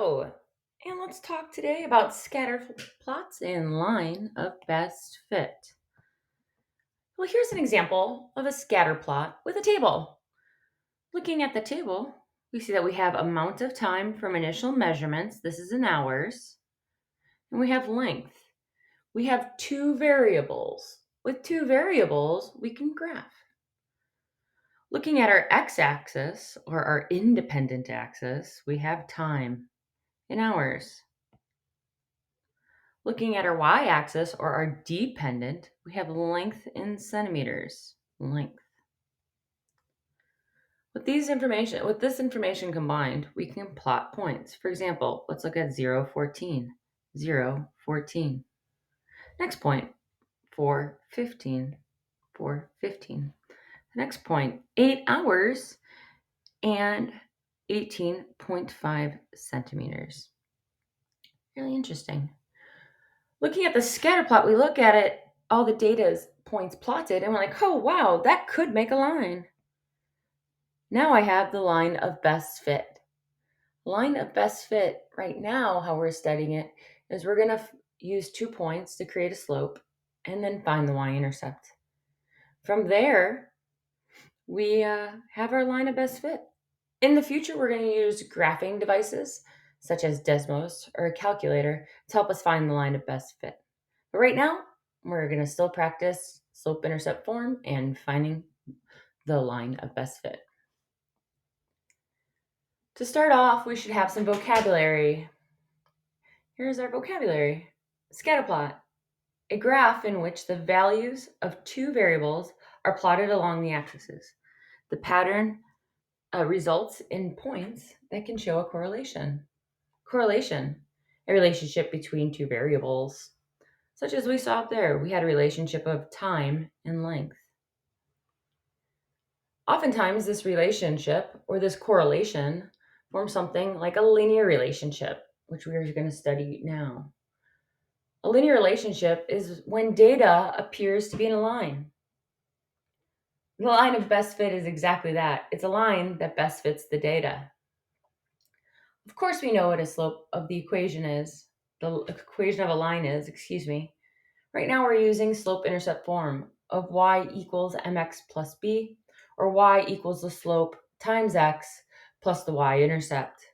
Hello, and let's talk today about scatter plots and line of best fit. Well, here's an example of a scatter plot with a table. Looking at the table, we see that we have amount of time from initial measurements, this is in hours, and we have length. We have two variables. With two variables, we can graph. Looking at our x-axis, or our independent axis, we have time in hours. Looking at our y-axis, or our dependent, we have length in centimeters. Length. With this information combined, we can plot points. For example, let's look at 0, 14. 0, 14. Next point, 4, 15. 4, 15. Next point, 8 hours and 18.5 centimeters. Really interesting. Looking at the scatter plot, we look at it, all the data points plotted, and we're like, oh, wow, that could make a line. Now I have the line of best fit. Line of best fit, right now, how we're studying it, is we're going to use 2 points to create a slope and then find the y-intercept. From there, we have our line of best fit. In the future, we're going to use graphing devices such as Desmos or a calculator to help us find the line of best fit. But right now, we're going to still practice slope-intercept form and finding the line of best fit. To start off, we should have some vocabulary. Here's our vocabulary. Scatterplot, a graph in which the values of two variables are plotted along the axes. The pattern results in points that can show a correlation. Correlation, a relationship between two variables. Such as we saw up there, we had a relationship of time and length. Oftentimes, this relationship or this correlation forms something like a linear relationship, which we are going to study now. A linear relationship is when data appears to be in a line. The line of best fit is exactly that. It's a line that best fits the data. Of course, we know what a slope of the equation is. The equation of a line is, Right now we're using slope-intercept form of y equals mx plus b, or y equals the slope times x plus the y-intercept.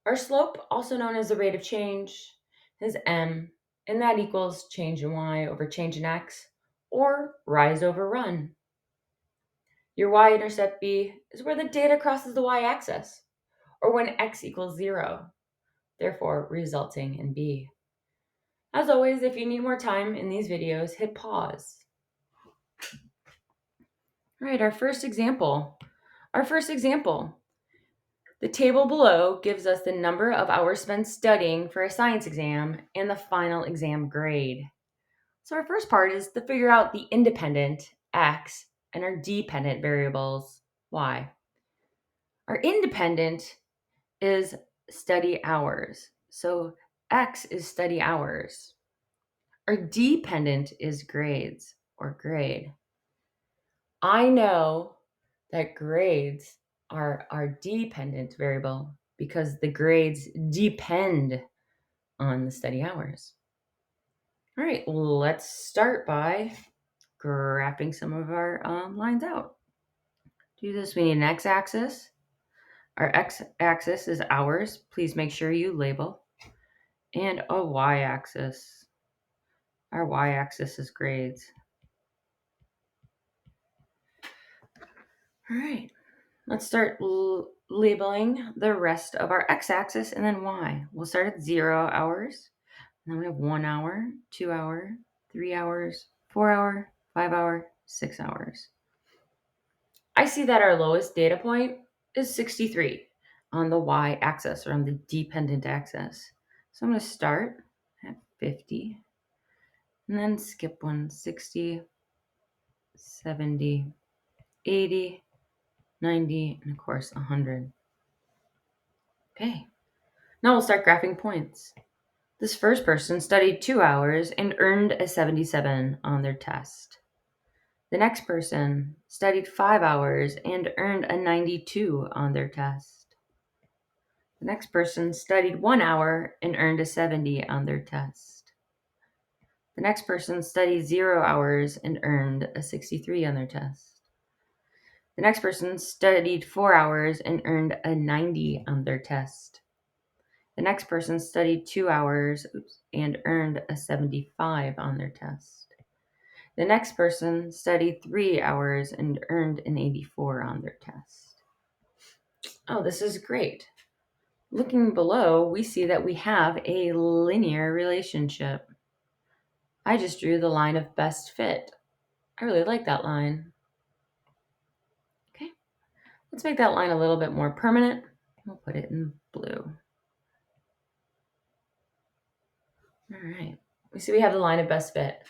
Our slope, also known as the rate of change, is m, and that equals change in y over change in x, or rise over run. Your y-intercept b is where the data crosses the y-axis, or when x equals 0, therefore resulting in b. As always, if you need more time in these videos, hit pause. All right, our first example. The table below gives us the number of hours spent studying for a science exam and the final exam grade. So our first part is to figure out the independent, x, and our dependent variables, y. Our independent is study hours. So x is study hours. Our dependent is grades or grade. I know that grades are our dependent variable because the grades depend on the study hours. All right, let's start by graphing some of our lines out. To do this, we need an x-axis. Our x-axis is hours. Please make sure you label. And a y-axis. Our y-axis is grades. All right, let's start labeling the rest of our x-axis and then y. We'll start at 0 hours. And then we have 1 hour, 2 hour, 3 hours, 4 hour, 5 hour, 6 hours. I see that our lowest data point is 63 on the y-axis or on the dependent axis. So I'm going to start at 50 and then skip one, 60, 70, 80, 90, and of course 100. Okay, now we'll start graphing points. This first person studied 2 hours and earned a 77 on their test. The next person studied 5 hours and earned a 92 on their test. The next person studied 1 hour and earned a 70 on their test. The next person studied 0 hours and earned a 63 on their test. The next person studied 4 hours and earned a 90 on their test. The next person studied 2 hours and earned a 75 on their test. The next person studied 3 hours and earned an 84 on their test. Oh, this is great. Looking below, we see that we have a linear relationship. I just drew the line of best fit. I really like that line. Okay, let's make that line a little bit more permanent. We'll put it in blue. All right, we see we have the line of best fit.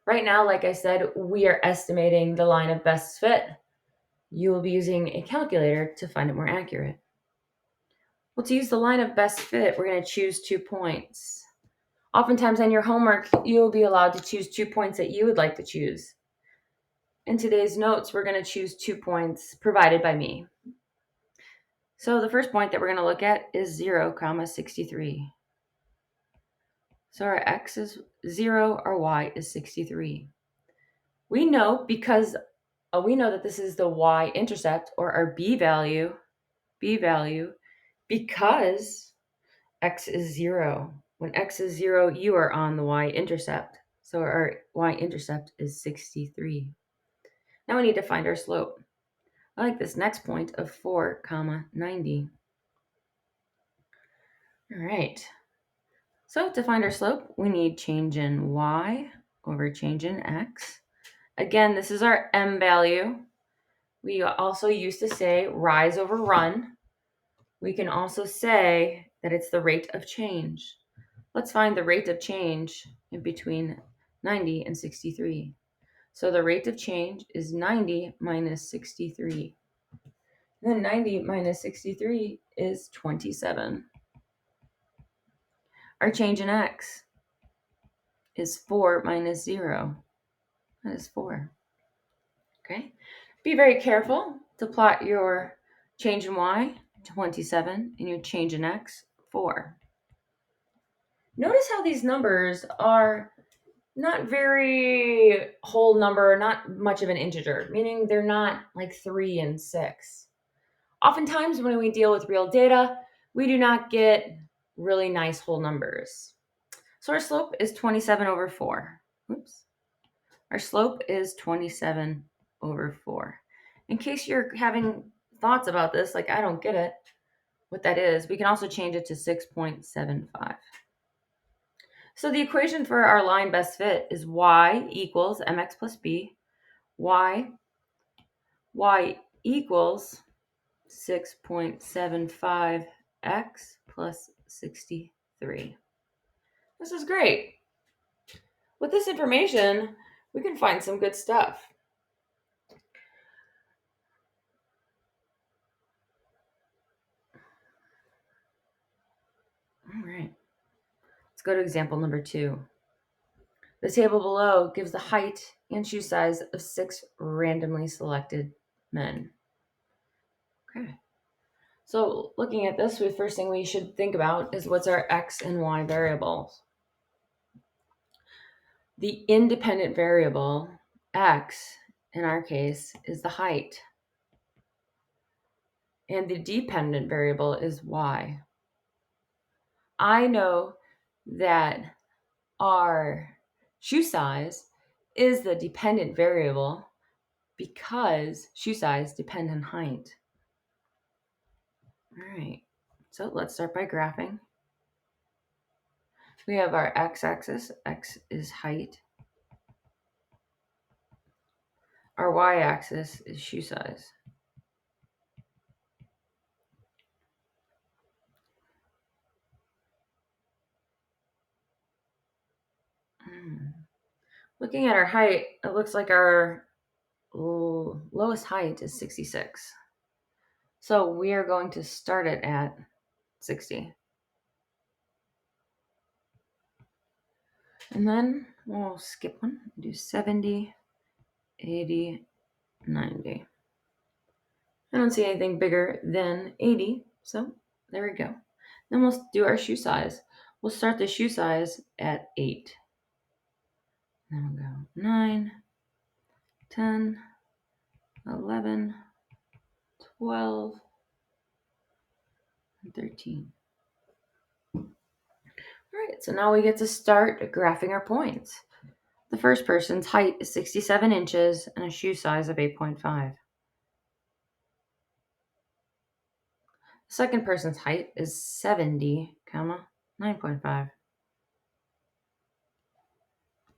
Right now, like I said, we are estimating the line of best fit. You will be using a calculator to find it more accurate. Well, to use the line of best fit, we're going to choose 2 points. Oftentimes on your homework, you'll be allowed to choose 2 points that you would like to choose. In today's notes, we're going to choose 2 points provided by me. So the first point that we're going to look at is 0, 63. So our x is 0, our y is 63. We know that this is the y-intercept, or our b value, because x is 0. When x is 0, you are on the y-intercept. So our y-intercept is 63. Now we need to find our slope. I like this next point of 4, 90. All right. So to find our slope, we need change in y over change in x. Again, this is our m value. We also used to say rise over run. We can also say that it's the rate of change. Let's find the rate of change in between 90 and 63. So the rate of change is 90 minus 63. Then 90 minus 63 is 27. Our change in x is 4 minus 0. That is 4. Okay. Be very careful to plot your change in y, 27, and your change in x, 4. Notice how these numbers are not very whole number, not much of an integer, meaning they're not like 3 and 6. Oftentimes when we deal with real data, we do not get really nice whole numbers. So our slope is 27 over 4. Oops. Our slope is 27 over 4. In case you're having thoughts about this, like I don't get it, what that is, we can also change it to 6.75. So the equation for our line best fit is y equals mx plus b, y equals 6.75x plus 63. This is great. With this information, we can find some good stuff. All right. Let's go to example number 2. The table below gives the height and shoe size of 6 randomly selected men. Okay. So looking at this, the first thing we should think about is what's our x and y variables. The independent variable, x, in our case, is the height. And the dependent variable is y. I know that our shoe size is the dependent variable because shoe size depends on height. All right, so let's start by graphing. We have our x-axis, x is height. Our y-axis is shoe size. Looking at our height, it looks like our lowest height is 66. So we are going to start it at 60. And then we'll skip one, do 70, 80, 90. I don't see anything bigger than 80, so There we go. Then we'll do our shoe size. We'll start the shoe size at 8. Then we'll go 9, 10, 11, 12, and 13. All right, so now we get to start graphing our points. The first person's height is 67 inches and a shoe size of 8.5. The second person's height is 70, 9.5.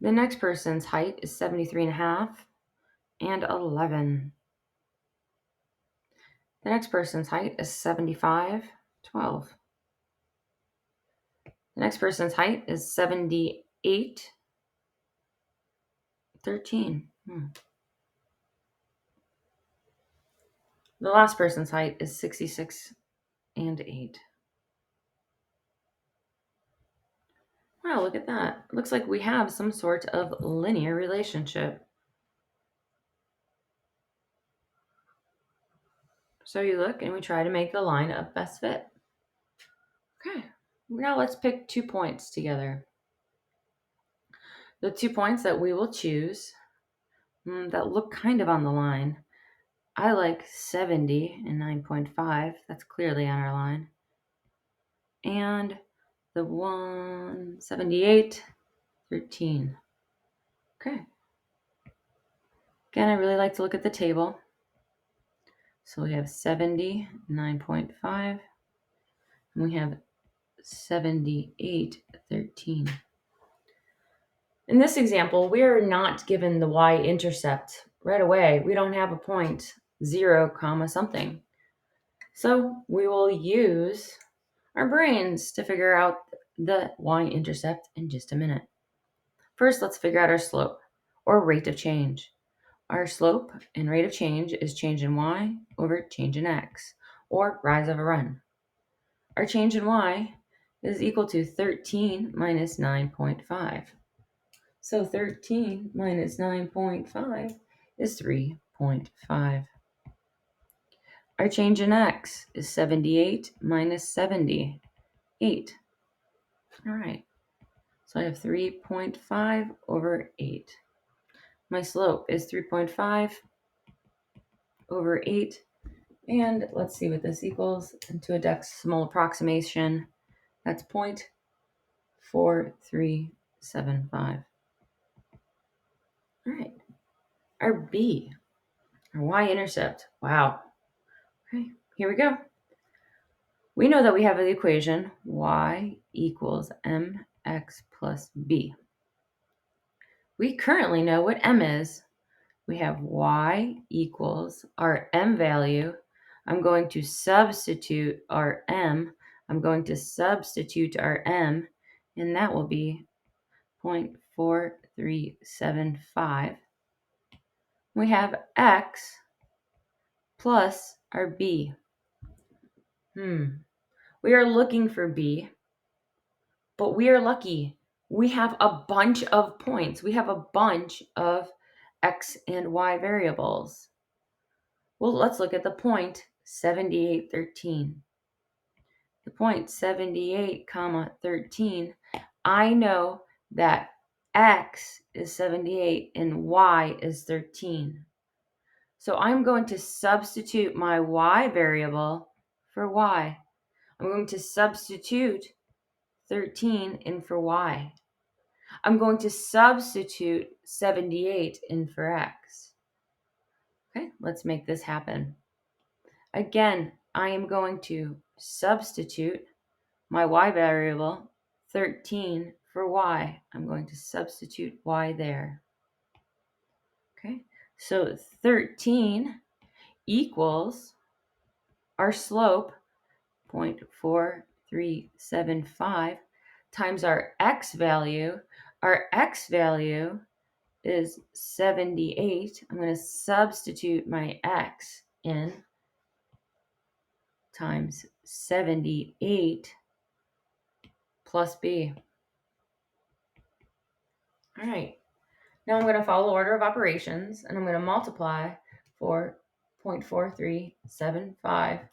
The next person's height is 73.5 and 11. The next person's height is 75, 12. The next person's height is 78, 13. The last person's height is 66 and 8. Wow, look at that. Looks like we have some sort of linear relationship. So you look and we try to make the line of best fit. Okay, now let's pick 2 points together. The 2 points that we will choose that look kind of on the line. I like 70 and 9.5. That's clearly on our line. And the 178, 13. Okay. Again, I really like to look at the table. So we have 70, 9.5. And we have 78, 13. In this example, we are not given the y-intercept right away. We don't have a point 0, something. So we will use our brains to figure out the y-intercept in just a minute. First, let's figure out our slope, or rate of change. Our slope and rate of change is change in y over change in x, or rise of a run. Our change in y is equal to 13 minus 9.5. So 13 minus 9.5 is 3.5. Our change in x is 78 minus 70, 8. All right, so I have 3.5 over 8. My slope is 3.5 over 8. And let's see what this equals into a decimal approximation. That's 0.4375. All right, our b, our y-intercept. Wow. Okay, here we go. We know that we have the equation y equals mx plus b. We currently know what m is. We have y equals our m value. I'm going to substitute our m. I'm going to substitute our m, and that will be 0.4375. We have x plus our b. We are looking for b, but we are lucky. We have a bunch of points. We have a bunch of x and y variables. Well, let's look at the point 78, 13. The point 78, 13. I know that x is 78 and y is 13. So I'm going to substitute my y variable for y. I'm going to substitute 13 in for y. I'm going to substitute 78 in for x. Okay, let's make this happen. Again, I am going to substitute my y variable, 13, for y. I'm going to substitute y there. Okay, so 13 equals our slope, 0.4375, times our x value. Our x value is 78. I'm going to substitute my x in times 78 plus b. All right. Now I'm going to follow order of operations, and I'm going to multiply for 0.4375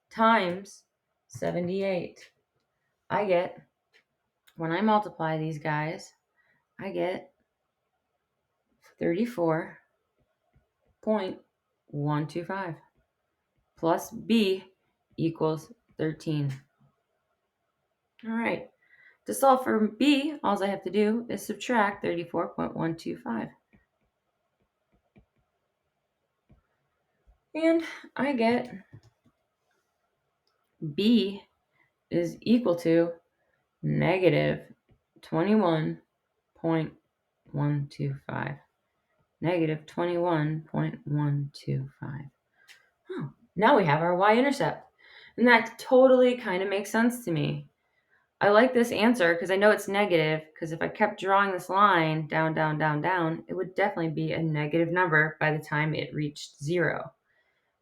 times 78. I get, when I multiply these guys, I get 34.125 plus B equals 13. All right. To solve for B, all I have to do is subtract 34.125. And I get B is equal to negative 21.125. Negative 21.125. Oh, now we have our y-intercept. And that totally kind of makes sense to me. I like this answer because I know it's negative, because if I kept drawing this line down, down, down, down, it would definitely be a negative number by the time it reached 0.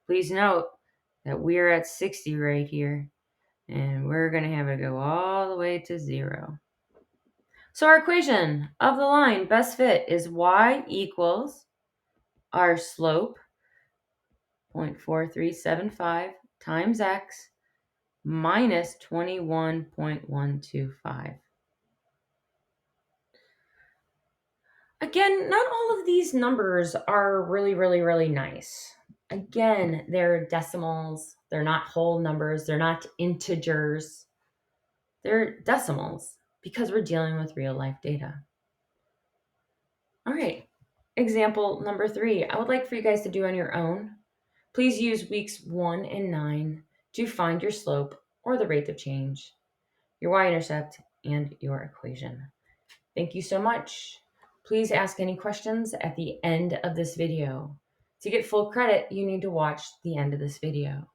Please note that we're at 60 right here, and we're going to have it go all the way to 0. So our equation of the line best fit is y equals our slope, 0.4375, times x minus 21.125. Again, not all of these numbers are really nice. Again, they're decimals. They're not whole numbers. They're not integers. They're decimals because we're dealing with real life data. All right, example number 3. I would like for you guys to do on your own. Please use weeks 1 and 9 to find your slope or the rate of change, your y-intercept, and your equation. Thank you so much. Please ask any questions at the end of this video. To get full credit, you need to watch the end of this video.